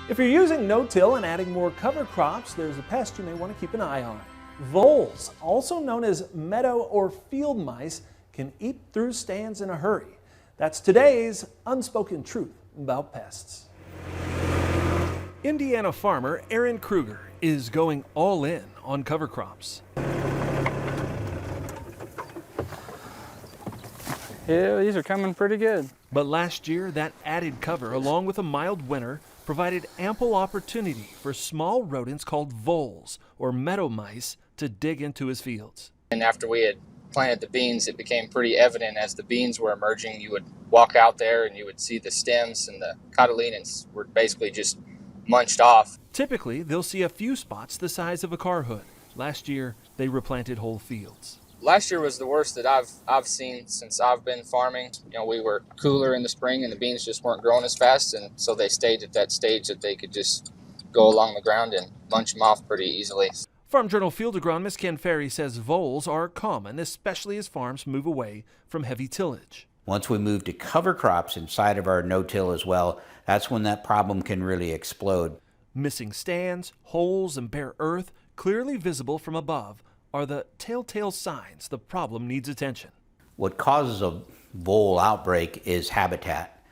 If you're using no-till and adding more cover crops, there's a pest you may want to keep an eye on. Voles, also known as meadow or field mice, can eat through stands in a hurry. That's today's unspoken truth about pests. Indiana farmer Aaron Kruger is going all in on cover crops. Yeah, these are coming pretty good. But last year, that added cover, along with a mild winter, provided ample opportunity for small rodents called voles, or meadow mice, to dig into his fields. And after we had planted the beans, it became pretty evident as the beans were emerging. You would walk out there and you would see the stems and the cotyledons were basically just munched off. Typically, they'll see a few spots the size of a car hood. Last year, they replanted whole fields. Last year was the worst that I've seen since I've been farming. You know, we were cooler in the spring and the beans just weren't growing as fast, and so they stayed at that stage that they could just go along the ground and munch them off pretty easily. Farm Journal field agronomist Ken Ferry says voles are common, especially as farms move away from heavy tillage. Once we move to cover crops inside of our no-till as well, that's when that problem can really explode. Missing stands, holes, and bare earth, clearly visible from above, are the telltale signs the problem needs attention. What causes a vole outbreak is habitat.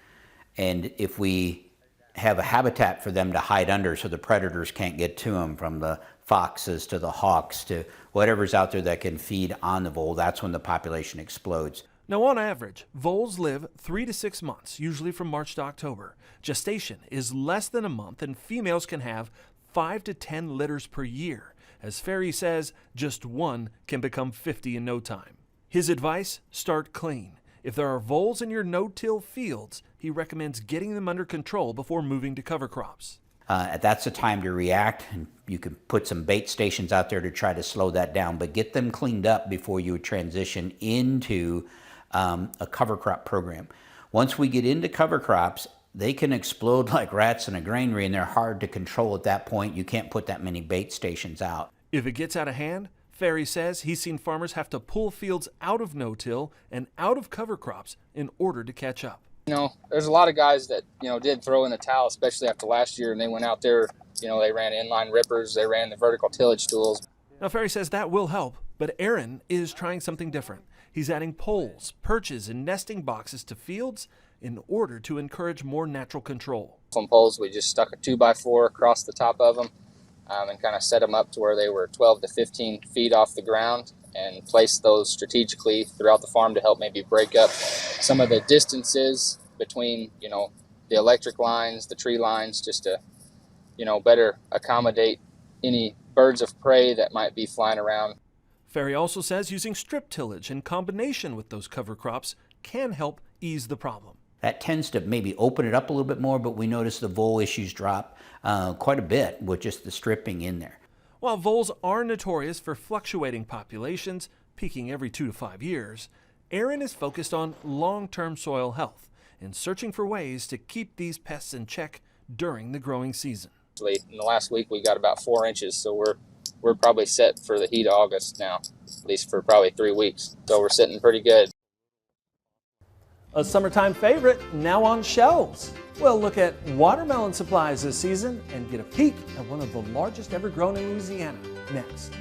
And if we have a habitat for them to hide under so the predators can't get to them, from the foxes to the hawks to whatever's out there that can feed on the vole, that's when the population explodes. Now, on average, voles live 3 to 6 months, usually from March to October. Gestation is less than a month, and females can have 5 to 10 litters per year. As Ferry says, just one can become 50 in no time. His advice: start clean. If there are voles in your no-till fields, he recommends getting them under control before moving to cover crops. That's the time to react, and you can put some bait stations out there to try to slow that down, but get them cleaned up before you transition into a cover crop program. Once we get into cover crops, they can explode like rats in a granary, and they're hard to control at that point. You can't put that many bait stations out. If it gets out of hand, Ferry says he's seen farmers have to pull fields out of no-till and out of cover crops in order to catch up. You know, there's a lot of guys that, did throw in the towel, especially after last year, and they went out there, they ran inline rippers, they ran the vertical tillage tools. Now, Ferry says that will help, but Aaron is trying something different. He's adding poles, perches, and nesting boxes to fields in order to encourage more natural control. Some poles, we just stuck a 2x4 across the top of them and kind of set them up to where they were 12 to 15 feet off the ground, and placed those strategically throughout the farm to help maybe break up some of the distances between, the electric lines, the tree lines, just to, better accommodate any birds of prey that might be flying around. Ferry also says using strip tillage in combination with those cover crops can help ease the problem. That tends to maybe open it up a little bit more, but we notice the vole issues drop quite a bit with just the stripping in there. While voles are notorious for fluctuating populations, peaking every 2 to 5 years, Aaron is focused on long-term soil health and searching for ways to keep these pests in check during the growing season. In the last week, we got about 4 inches, so we're probably set for the heat of August now, at least for probably 3 weeks. So we're sitting pretty good. A summertime favorite now on shelves. We'll look at watermelon supplies this season and get a peek at one of the largest ever grown in Louisiana next.